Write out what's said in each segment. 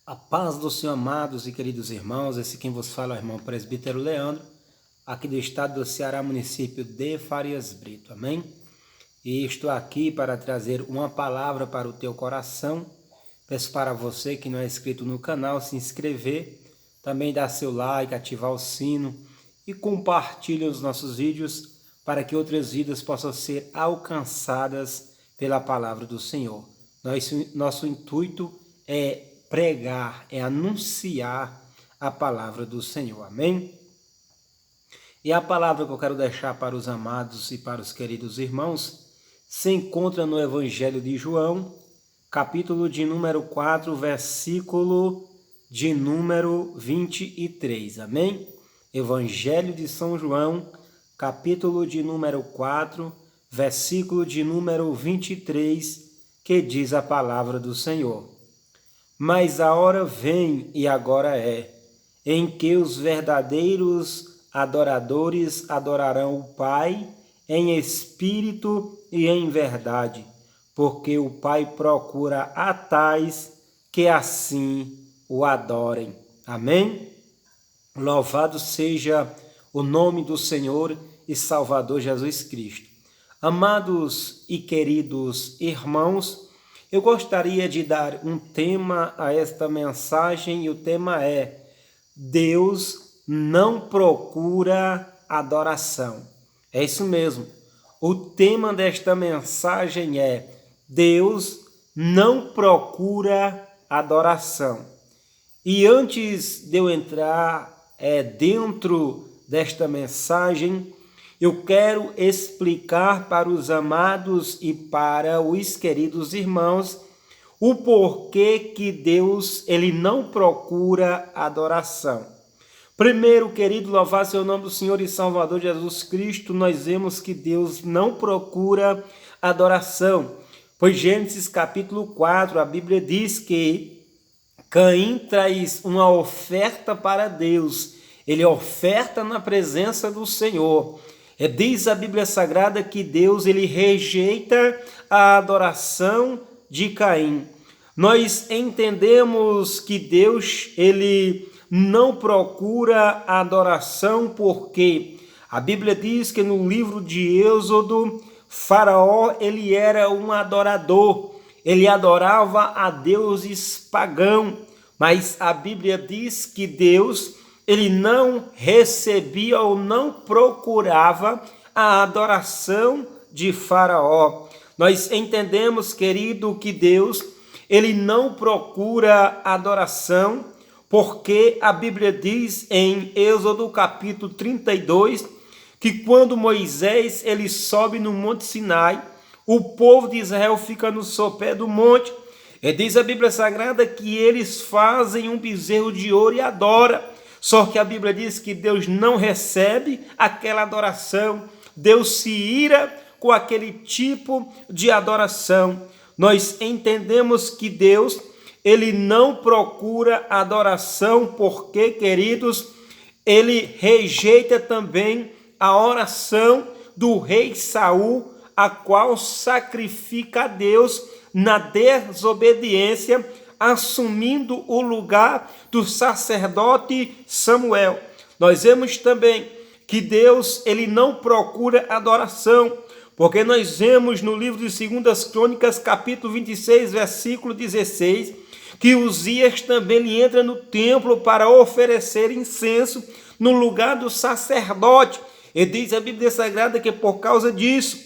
A paz do Senhor, amados e queridos irmãos, esse quem vos fala é o irmão presbítero Leandro, aqui do estado do Ceará, município de Farias Brito, amém? E estou aqui para trazer uma palavra para o teu coração. Peço para você que não é inscrito no canal, se inscrever, também dar seu like, ativar o sino e compartilhe os nossos vídeos para que outras vidas possam ser alcançadas pela palavra do Senhor. Nosso intuito é pregar, é anunciar a palavra do Senhor, amém? E a palavra que eu quero deixar para os amados e para os queridos irmãos se encontra no Evangelho de João, capítulo de número 4, versículo de número 23, amém? Evangelho de São João, capítulo de número 4, versículo de número 23, que diz a palavra do Senhor. Mas a hora vem, e agora é, em que os verdadeiros adoradores adorarão o Pai em espírito e em verdade, porque o Pai procura a tais que assim o adorem. Amém? Louvado seja o nome do Senhor e Salvador Jesus Cristo. Amados e queridos irmãos, eu gostaria de dar um tema a esta mensagem e o tema é: Deus não procura adoração. É isso mesmo. O tema desta mensagem é: Deus não procura adoração. E antes de eu entrar dentro desta mensagem, eu quero explicar para os amados e para os queridos irmãos o porquê que Deus ele não procura adoração. Primeiro, querido, louvar seu nome do Senhor e Salvador Jesus Cristo, nós vemos que Deus não procura adoração. Pois Gênesis capítulo 4, a Bíblia diz que Caim traz uma oferta para Deus. Ele oferta na presença do Senhor. Diz a Bíblia Sagrada que Deus ele rejeita a adoração de Caim. Nós entendemos que Deus ele não procura a adoração porque a Bíblia diz que no livro de Êxodo, Faraó ele era um adorador, ele adorava a deuses pagãos, mas a Bíblia diz que Deus ele não recebia ou não procurava a adoração de Faraó. Nós entendemos, querido, que Deus ele não procura adoração, porque a Bíblia diz em Êxodo capítulo 32, que quando Moisés ele sobe no Monte Sinai, o povo de Israel fica no sopé do monte. E diz a Bíblia Sagrada que eles fazem um bezerro de ouro e adoram. Só que a Bíblia diz que Deus não recebe aquela adoração. Deus se ira com aquele tipo de adoração. Nós entendemos que Deus, ele não procura adoração porque, queridos, ele rejeita também a oração do rei Saul, a qual sacrifica a Deus na desobediência, assumindo o lugar do sacerdote Samuel. Nós vemos também que Deus ele não procura adoração, porque nós vemos no livro de 2 Crônicas, capítulo 26, versículo 16, que Uzias também ele entra no templo para oferecer incenso no lugar do sacerdote. E diz a Bíblia Sagrada que por causa disso,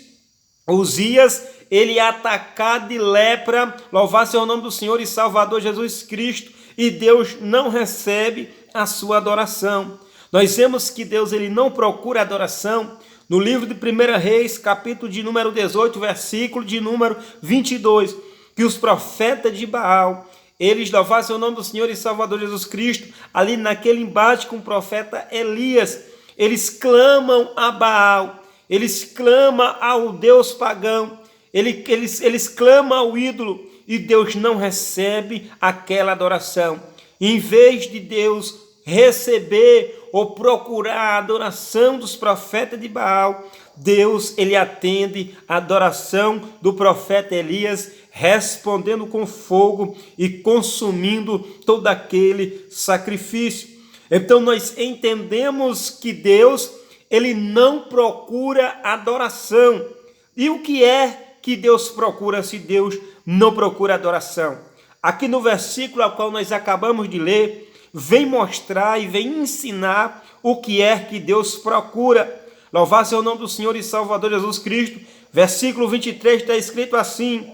Uzias ele é atacado de lepra, louvar seu nome do Senhor e Salvador Jesus Cristo, e Deus não recebe a sua adoração. Nós vemos que Deus ele não procura adoração. No livro de 1 Reis, capítulo de número 18, versículo de número 22, que os profetas de Baal, eles louvaram seu nome do Senhor e Salvador Jesus Cristo, ali naquele embate com o profeta Elias, eles clamam a Baal, eles clamam ao Deus pagão, eles clamam ao ídolo e Deus não recebe aquela adoração. Em vez de Deus receber ou procurar a adoração dos profetas de Baal, Deus ele atende a adoração do profeta Elias, respondendo com fogo e consumindo todo aquele sacrifício. Então nós entendemos que Deus, ele não procura adoração. E o que é que Deus procura se Deus não procura adoração? Aqui no versículo ao qual nós acabamos de ler, vem mostrar e vem ensinar o que é que Deus procura. Louvado seja o nome do Senhor e Salvador Jesus Cristo. Versículo 23 está escrito assim: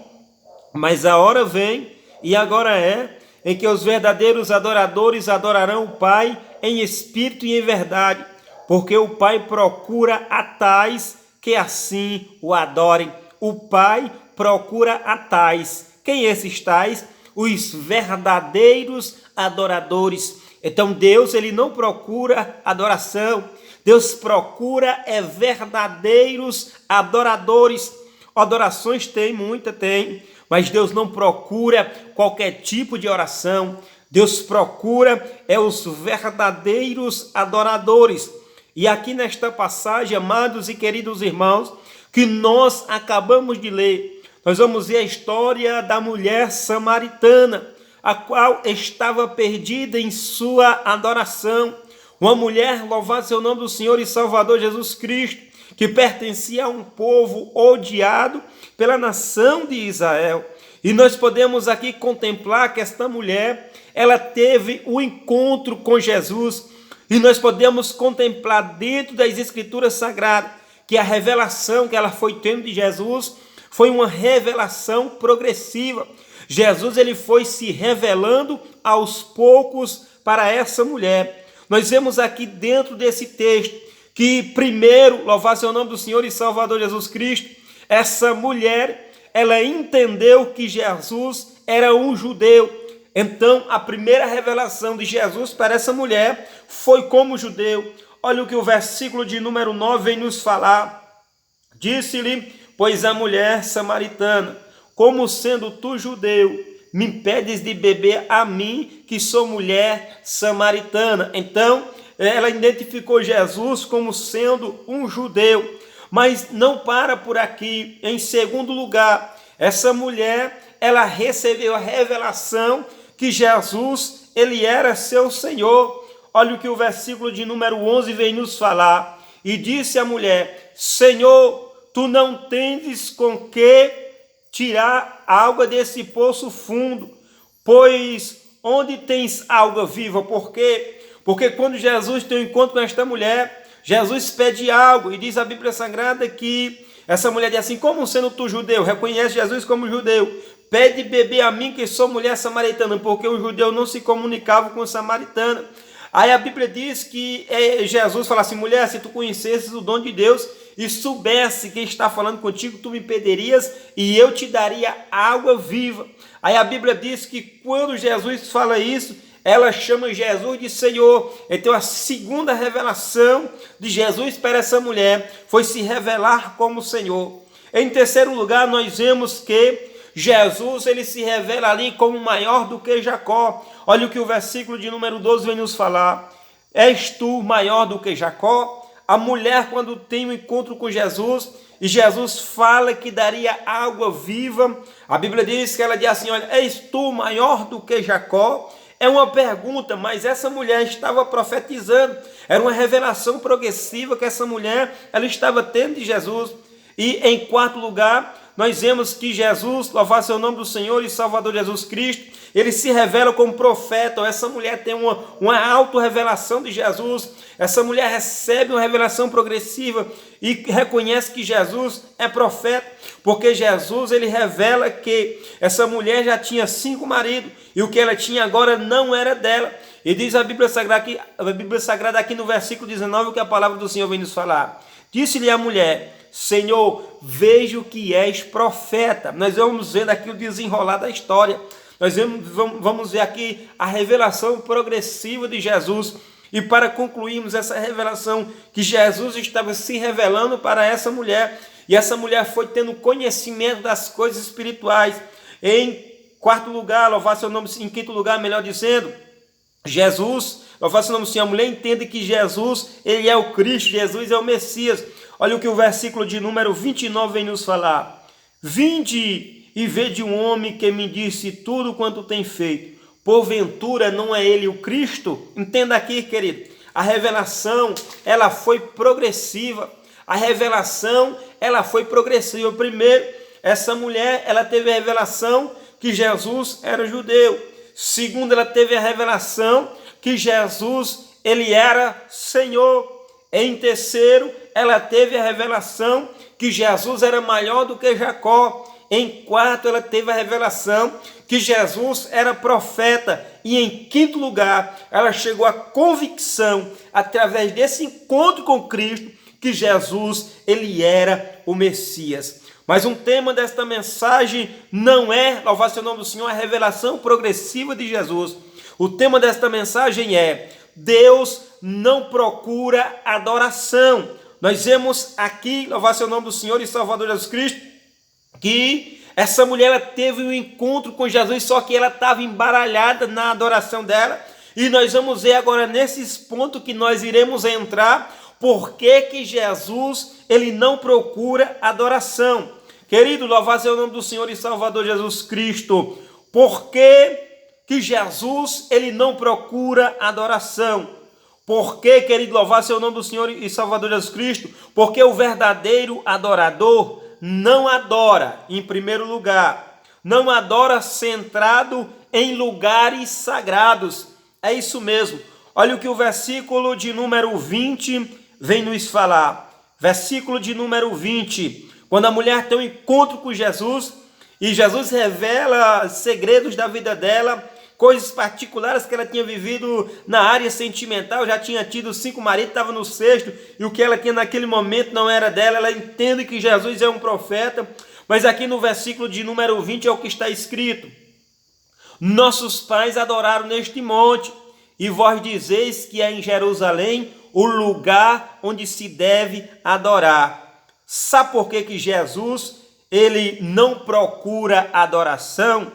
mas a hora vem, e agora é, em que os verdadeiros adoradores adorarão o Pai em espírito e em verdade, porque o Pai procura a tais que assim o adorem. O Pai procura a tais. Quem esses tais? Os verdadeiros adoradores. Então Deus, ele não procura adoração. Deus procura verdadeiros adoradores. Adorações tem, muita tem, mas Deus não procura qualquer tipo de oração. Deus procura os verdadeiros adoradores. E aqui nesta passagem, amados e queridos irmãos, que nós acabamos de ler, nós vamos ver a história da mulher samaritana, a qual estava perdida em sua adoração. Uma mulher, louvado seja o nome do Senhor e Salvador Jesus Cristo, que pertencia a um povo odiado pela nação de Israel. E nós podemos aqui contemplar que esta mulher, ela teve um encontro com Jesus. E nós podemos contemplar dentro das Escrituras Sagradas que a revelação que ela foi tendo de Jesus foi uma revelação progressiva. Jesus, ele foi se revelando aos poucos para essa mulher. Nós vemos aqui dentro desse texto que primeiro, louvado seja o nome do Senhor e Salvador Jesus Cristo, essa mulher, ela entendeu que Jesus era um judeu. Então, a primeira revelação de Jesus para essa mulher foi como judeu. Olha o que o versículo de número 9 vem nos falar. Disse-lhe, pois a mulher samaritana, como sendo tu judeu, me impedes de beber a mim, que sou mulher samaritana. Então, ela identificou Jesus como sendo um judeu. Mas não para por aqui. Em segundo lugar, essa mulher, ela recebeu a revelação que Jesus, ele era seu Senhor. Olha o que o versículo de número 11 vem nos falar. E disse a mulher, Senhor, tu não tendes com que tirar água desse poço fundo, pois onde tens água viva? Por quê? Porque quando Jesus tem um encontro com esta mulher, Jesus pede algo, e diz a Bíblia Sagrada que essa mulher diz assim, como sendo tu judeu, reconhece Jesus como judeu, pede beber a mim que sou mulher samaritana, porque o judeu não se comunicava com o samaritano. Aí a Bíblia diz que Jesus fala assim, mulher, se tu conhecesses o dom de Deus e soubesse quem está falando contigo, tu me pedirias e eu te daria água viva. Aí a Bíblia diz que quando Jesus fala isso, ela chama Jesus de Senhor. Então a segunda revelação de Jesus para essa mulher foi se revelar como Senhor. Em terceiro lugar, nós vemos que Jesus, ele se revela ali como maior do que Jacó. Olha o que o versículo de número 12 vem nos falar. És tu maior do que Jacó? A mulher, quando tem um encontro com Jesus, e Jesus fala que daria água viva, a Bíblia diz que ela diz assim, olha, és tu maior do que Jacó? É uma pergunta, mas essa mulher estava profetizando. Era uma revelação progressiva que essa mulher, ela estava tendo de Jesus. E em quarto lugar, nós vemos que Jesus, louvado seja o nome do Senhor e Salvador Jesus Cristo, ele se revela como profeta. Essa mulher tem uma auto-revelação de Jesus. Essa mulher recebe uma revelação progressiva e reconhece que Jesus é profeta, porque Jesus, ele revela que essa mulher já tinha 5 maridos e o que ela tinha agora não era dela. E diz a Bíblia Sagrada aqui no versículo 19 o que a palavra do Senhor vem nos falar. Disse-lhe a mulher, Senhor, vejo que és profeta. Nós vamos ver daqui o desenrolar da história. Nós vamos ver aqui a revelação progressiva de Jesus. E para concluirmos essa revelação que Jesus estava se revelando para essa mulher, e essa mulher foi tendo conhecimento das coisas espirituais. Em quarto lugar, louvado seu nome, em quinto lugar, melhor dizendo, Jesus, louvado seu nome, Senhor, a mulher entende que Jesus, ele é o Cristo, Jesus é o Messias. Olha o que o versículo de número 29 vem nos falar. Vinde e vede um homem que me disse tudo quanto tem feito. Porventura não é ele o Cristo? Entenda aqui, querido. A revelação, ela foi progressiva. A revelação, ela foi progressiva. Primeiro, essa mulher, ela teve a revelação que Jesus era judeu. Segundo, ela teve a revelação que Jesus, ele era Senhor. Em terceiro, ela teve a revelação que Jesus era maior do que Jacó. Em quarto, ela teve a revelação que Jesus era profeta. E em quinto lugar, ela chegou à convicção, através desse encontro com Cristo, que Jesus, ele era o Messias. Mas um tema desta mensagem não é, louvado seja o nome do Senhor, a revelação progressiva de Jesus. O tema desta mensagem é: Deus não procura adoração. Nós vemos aqui, louvado seja o nome do Senhor e Salvador Jesus Cristo, que essa mulher ela teve um encontro com Jesus, só que ela estava embaralhada na adoração dela. E nós vamos ver agora nesses pontos que nós iremos entrar, por que Jesus ele não procura adoração. Querido, louvado seja o nome do Senhor e Salvador Jesus Cristo. Por que Jesus ele não procura adoração? Por que, querido, louvado seja o nome do Senhor e Salvador Jesus Cristo? Porque o verdadeiro adorador não adora, em primeiro lugar, não adora centrado em lugares sagrados. É isso mesmo. Olha o que o versículo de número 20 vem nos falar. Versículo de número 20. Quando a mulher tem um encontro com Jesus, e Jesus revela segredos da vida dela, coisas particulares que ela tinha vivido na área sentimental, já tinha tido 5 maridos, estava no 6º, e o que ela tinha naquele momento não era dela. Ela entende que Jesus é um profeta, mas aqui no versículo de número 20 é o que está escrito: nossos pais adoraram neste monte, e vós dizeis que é em Jerusalém o lugar onde se deve adorar. Sabe por que Jesus ele não procura adoração?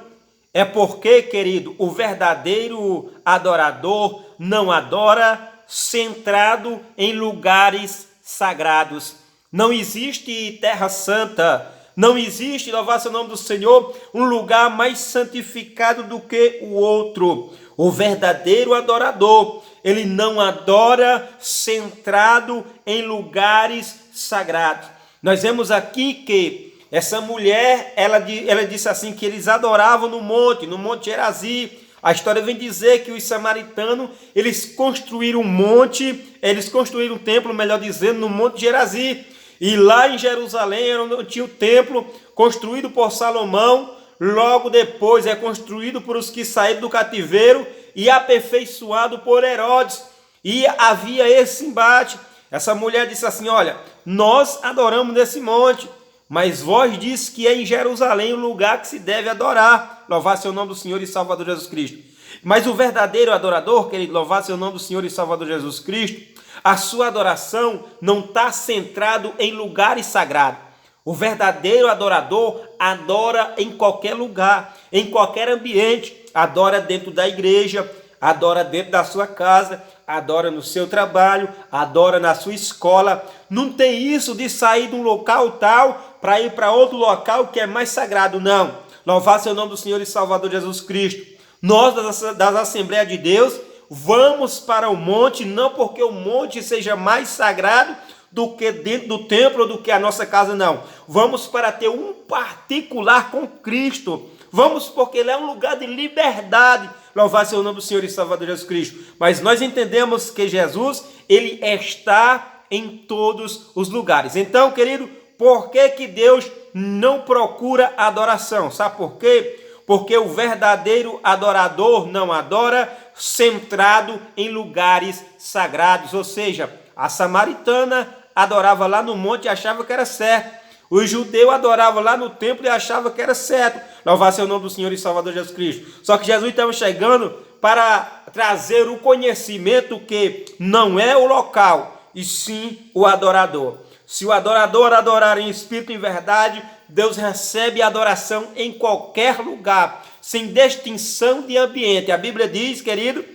É porque, querido, o verdadeiro adorador não adora centrado em lugares sagrados. Não existe terra santa, não existe, louvado seja o nome do Senhor, um lugar mais santificado do que o outro. O verdadeiro adorador, ele não adora centrado em lugares sagrados. Nós vemos aqui que essa mulher, ela disse assim, que eles adoravam no Monte Gerazim. A história vem dizer que os samaritanos, eles construíram um templo, melhor dizendo, no Monte Gerazim. E lá em Jerusalém tinha o templo construído por Salomão, logo depois é construído por os que saíram do cativeiro e aperfeiçoado por Herodes. E havia esse embate. Essa mulher disse assim: olha, nós adoramos nesse monte, mas vós diz que é em Jerusalém o lugar que se deve adorar. Louvado seja o nome do Senhor e Salvador Jesus Cristo. Mas o verdadeiro adorador, querido, louvado seja o nome do Senhor e Salvador Jesus Cristo, a sua adoração não está centrado em lugares sagrados. O verdadeiro adorador adora em qualquer lugar, em qualquer ambiente. Adora dentro da igreja, adora dentro da sua casa, adora no seu trabalho, adora na sua escola. Não tem isso de sair de um local tal para ir para outro local que é mais sagrado, não. Louvado seja o nome do Senhor e Salvador Jesus Cristo. Nós das Assembleias de Deus vamos para o monte, não porque o monte seja mais sagrado do que dentro do templo, do que a nossa casa, não. Vamos para ter um particular com Cristo. Vamos porque ele é um lugar de liberdade. Louvado seja o nome do Senhor e Salvador Jesus Cristo. Mas nós entendemos que Jesus, ele está em todos os lugares. Então, querido, por que Deus não procura adoração? Sabe por quê? Porque o verdadeiro adorador não adora centrado em lugares sagrados. Ou seja, a samaritana adorava lá no monte e achava que era certo. O judeu adorava lá no templo e achava que era certo. Louvado seja o nome do Senhor e Salvador Jesus Cristo. Só que Jesus estava chegando para trazer o conhecimento que não é o local, e sim o adorador. Se o adorador adorar em espírito e em verdade, Deus recebe adoração em qualquer lugar, sem distinção de ambiente. A Bíblia diz, querido,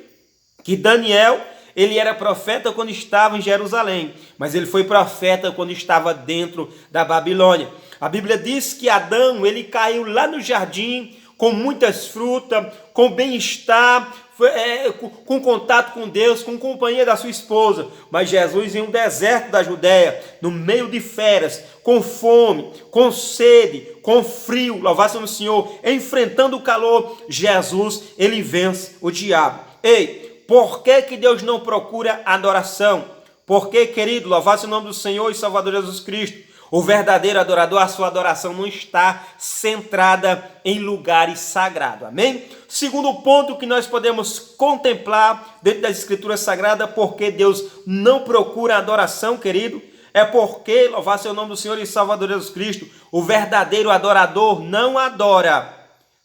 que Daniel, ele era profeta quando estava em Jerusalém, mas ele foi profeta quando estava dentro da Babilônia. A Bíblia diz que Adão, ele caiu lá no jardim com muitas frutas, com bem-estar, com contato com Deus, com companhia da sua esposa. Mas Jesus, em um deserto da Judéia, no meio de feras, com fome, com sede, com frio, louvado seja o Senhor, enfrentando o calor, Jesus, ele vence o diabo. Ei, por que Deus não procura adoração? Porque, querido, louvado seja o nome do Senhor e Salvador Jesus Cristo, o verdadeiro adorador, a sua adoração não está centrada em lugares sagrados. Amém? Segundo ponto que nós podemos contemplar dentro das Escrituras Sagradas, porque Deus não procura adoração, querido, é porque, louvado seja o nome do Senhor e Salvador Jesus Cristo, o verdadeiro adorador não adora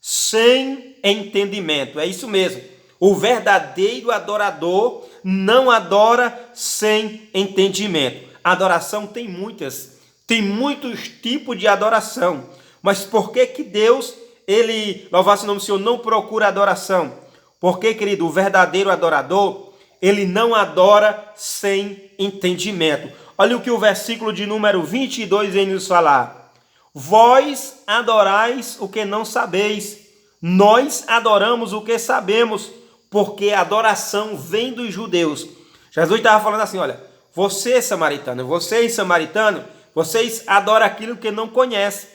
sem entendimento. É isso mesmo. O verdadeiro adorador não adora sem entendimento. A adoração tem muitos tipos de adoração. Mas por que Deus, ele, louvado o nome do Senhor, não procura adoração? Porque, querido, o verdadeiro adorador, ele não adora sem entendimento. Olha o que o versículo de número 22 vem nos falar. Vós adorais o que não sabeis, nós adoramos o que sabemos, porque a adoração vem dos judeus. Jesus estava falando assim, olha, vocês samaritanos, vocês adoram aquilo que não conhecem,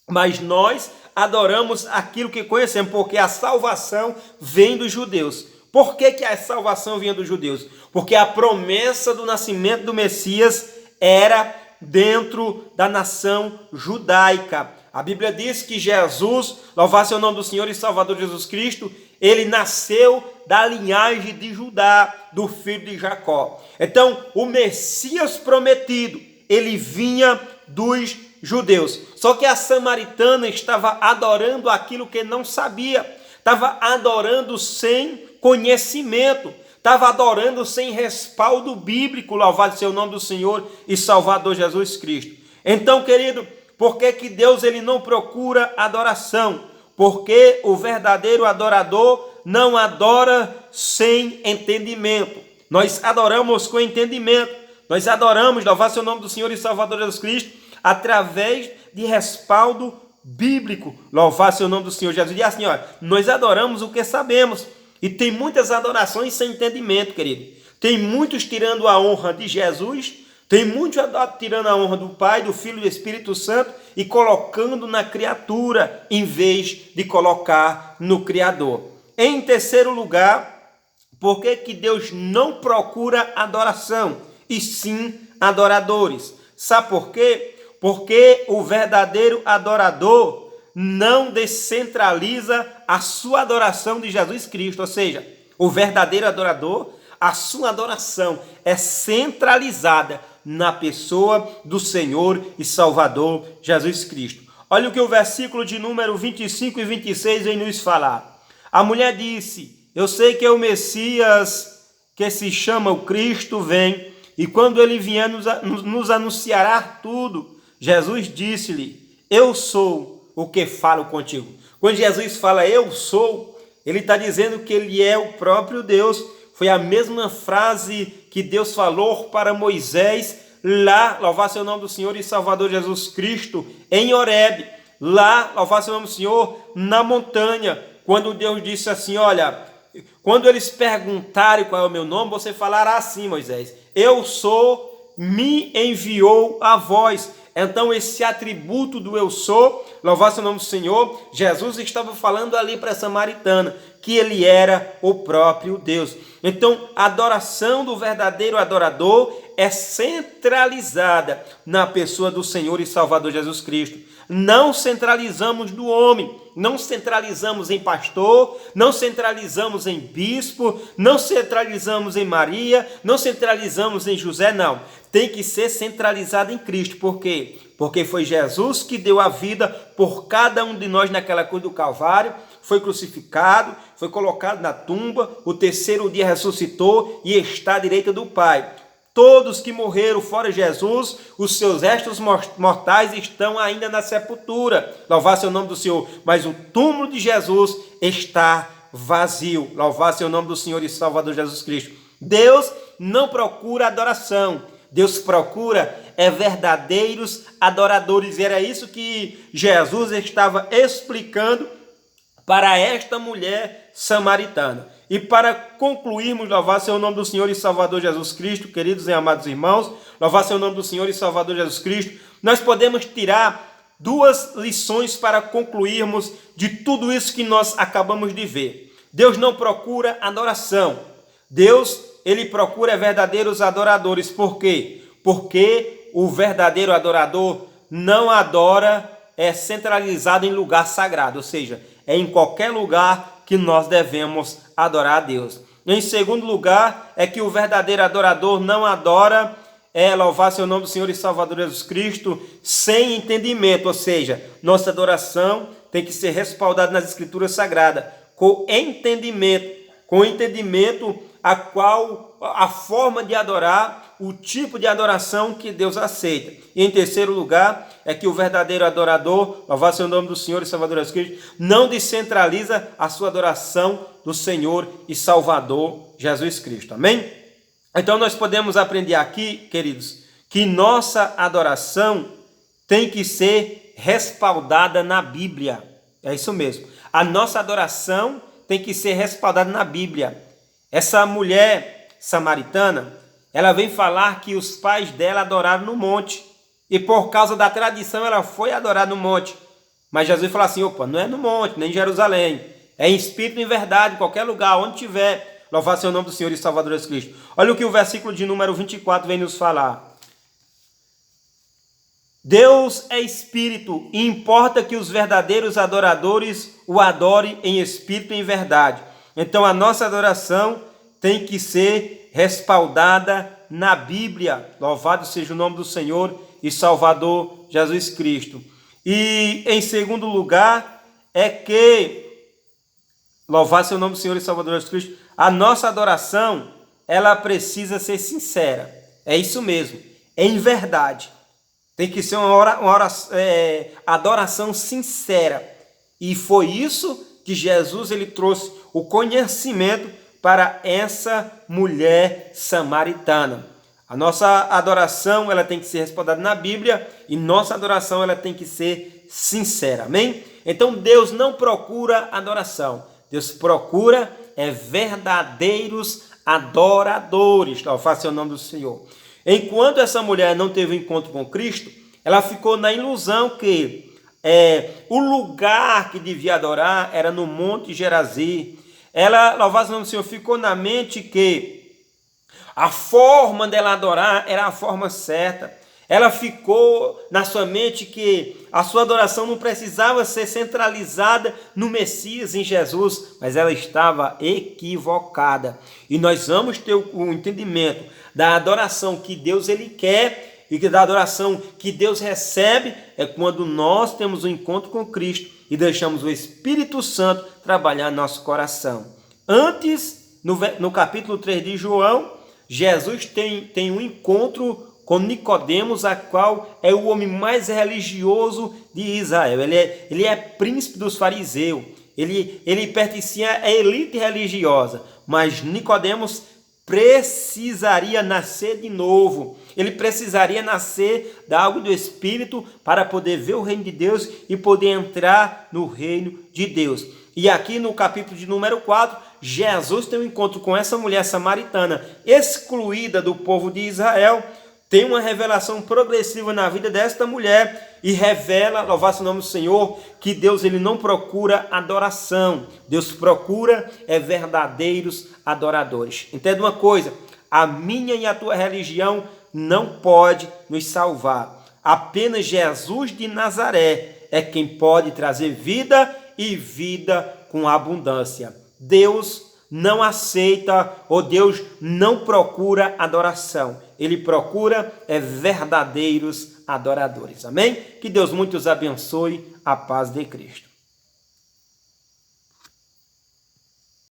mas nós adoramos aquilo que conhecemos, porque a salvação vem dos judeus. Por que a salvação vinha dos judeus? Porque a promessa do nascimento do Messias era dentro da nação judaica. A Bíblia diz que Jesus, louvado seja o nome do Senhor e Salvador Jesus Cristo, ele nasceu da linhagem de Judá, do filho de Jacó. Então, o Messias prometido, ele vinha dos judeus. Só que a samaritana estava adorando aquilo que não sabia, estava adorando sem conhecimento, estava adorando sem respaldo bíblico, louvado seja o nome do Senhor e Salvador Jesus Cristo. Então, querido, por que Deus ele não procura adoração? Porque o verdadeiro adorador não adora sem entendimento. Nós adoramos com entendimento. Nós adoramos, louvado seja o nome do Senhor e Salvador Jesus Cristo, através de respaldo bíblico. Louvado seja o nome do Senhor Jesus. E assim, olha, nós adoramos o que sabemos. E tem muitas adorações sem entendimento, querido. Tem muitos tirando a honra de Jesus, tem muitos tirando a honra do Pai, do Filho e do Espírito Santo e colocando na criatura, em vez de colocar no Criador. Em terceiro lugar, por que Deus não procura adoração, e sim adoradores? Sabe por quê? Porque o verdadeiro adorador não descentraliza a sua adoração de Jesus Cristo. Ou seja, o verdadeiro adorador, a sua adoração é centralizada na pessoa do Senhor e Salvador Jesus Cristo. Olha o que o versículo de número 25 e 26 vem nos falar. A mulher disse, eu sei que é o Messias, que se chama o Cristo, vem, e quando ele vier nos anunciará tudo. Jesus disse-lhe, eu sou o que falo contigo. Quando Jesus fala eu sou, ele está dizendo que ele é o próprio Deus. Foi a mesma frase que Deus falou para Moisés lá, louvado seja o nome do Senhor e Salvador Jesus Cristo, em Horebe. Lá, louvado seja o nome do Senhor, na montanha, quando Deus disse assim, olha, quando eles perguntarem qual é o meu nome, você falará assim, Moisés, eu sou, me enviou a vós. Então esse atributo do eu sou, louvado seja o nome do Senhor, Jesus estava falando ali para a samaritana, que ele era o próprio Deus. Então a adoração do verdadeiro adorador é centralizada na pessoa do Senhor e Salvador Jesus Cristo. Não centralizamos no homem, não centralizamos em pastor, não centralizamos em bispo, não centralizamos em Maria, não centralizamos em José, não. Tem que ser centralizado em Cristo. Por quê? Porque foi Jesus que deu a vida por cada um de nós naquela cruz do Calvário, foi crucificado, foi colocado na tumba, o terceiro dia ressuscitou e está à direita do Pai. Todos que morreram fora Jesus, os seus restos mortais estão ainda na sepultura. Louvado seja o nome do Senhor. Mas o túmulo de Jesus está vazio. Louvado seja o nome do Senhor e Salvador Jesus Cristo. Deus não procura adoração, Deus procura verdadeiros adoradores. E era isso que Jesus estava explicando para esta mulher samaritana. E para concluirmos, louvar seu nome do Senhor e Salvador Jesus Cristo, queridos e amados irmãos, louvar seu nome do Senhor e Salvador Jesus Cristo, nós podemos tirar duas lições para concluirmos de tudo isso que nós acabamos de ver. Deus não procura adoração. Deus, ele procura verdadeiros adoradores. Por quê? Porque o verdadeiro adorador não adora centralizado em lugar sagrado, ou seja, é em qualquer lugar que nós devemos adorar a Deus. Em segundo lugar, é que o verdadeiro adorador não adora, louvar seu nome do Senhor e Salvador Jesus Cristo, sem entendimento, ou seja, nossa adoração tem que ser respaldada nas Escrituras Sagradas, com entendimento a qual a forma de adorar, o tipo de adoração que Deus aceita. E em terceiro lugar, é que o verdadeiro adorador, louvar seu nome do Senhor e Salvador Jesus Cristo, não descentraliza a sua adoração do Senhor e Salvador Jesus Cristo. Amém? Então nós podemos aprender aqui, queridos, que nossa adoração tem que ser respaldada na Bíblia. É isso mesmo. A nossa adoração tem que ser respaldada na Bíblia. Essa mulher samaritana, ela vem falar que os pais dela adoraram no monte. E por causa da tradição, ela foi adorar no monte. Mas Jesus falou assim, opa, não é no monte, nem em Jerusalém. É em espírito e em verdade, em qualquer lugar, onde tiver. Louvar seu nome do Senhor e Salvador Jesus Cristo. Olha o que o versículo de número 24 vem nos falar. Deus é espírito e importa que os verdadeiros adoradores o adorem em espírito e em verdade. Então a nossa adoração tem que ser respaldada na Bíblia. Louvado seja o nome do Senhor e Salvador Jesus Cristo. E em segundo lugar é que, louvado seja o nome do Senhor e Salvador Jesus Cristo, a nossa adoração, ela precisa ser sincera. É isso mesmo, em verdade. Tem que ser uma adoração sincera. E foi isso que Jesus ele trouxe o conhecimento para essa mulher samaritana. A nossa adoração ela tem que ser respaldada na Bíblia e nossa adoração ela tem que ser sincera. Amém? Então Deus não procura adoração. Deus procura verdadeiros adoradores. Louvado seja o nome do Senhor. Enquanto essa mulher não teve um encontro com Cristo, ela ficou na ilusão que o lugar que devia adorar era no Monte Gerazim. Ela, louvado seja o nome do Senhor, ficou na mente que a forma dela adorar era a forma certa. Ela ficou na sua mente que a sua adoração não precisava ser centralizada no Messias, em Jesus, mas ela estava equivocada. E nós vamos ter o entendimento da adoração que Deus ele quer e que da adoração que Deus recebe é quando nós temos um encontro com Cristo e deixamos o Espírito Santo trabalhar no nosso coração. Antes, no capítulo 3 de João, Jesus tem um encontro com Nicodemos, a qual é o homem mais religioso de Israel. Ele é príncipe dos fariseus. Ele pertencia à elite religiosa. Mas Nicodemos precisaria nascer de novo. Ele precisaria nascer da água do Espírito para poder ver o reino de Deus e poder entrar no reino de Deus. E aqui no capítulo de número 4, Jesus tem um encontro com essa mulher samaritana, excluída do povo de Israel. Tem uma revelação progressiva na vida desta mulher e revela, louvado seja o nome do Senhor, que Deus ele não procura adoração. Deus procura verdadeiros adoradores. Entenda uma coisa, a minha e a tua religião não pode nos salvar. Apenas Jesus de Nazaré é quem pode trazer vida e vida com abundância. Deus não aceita ou Deus não procura adoração. Ele procura verdadeiros adoradores. Amém? Que Deus muito os abençoe. A paz de Cristo.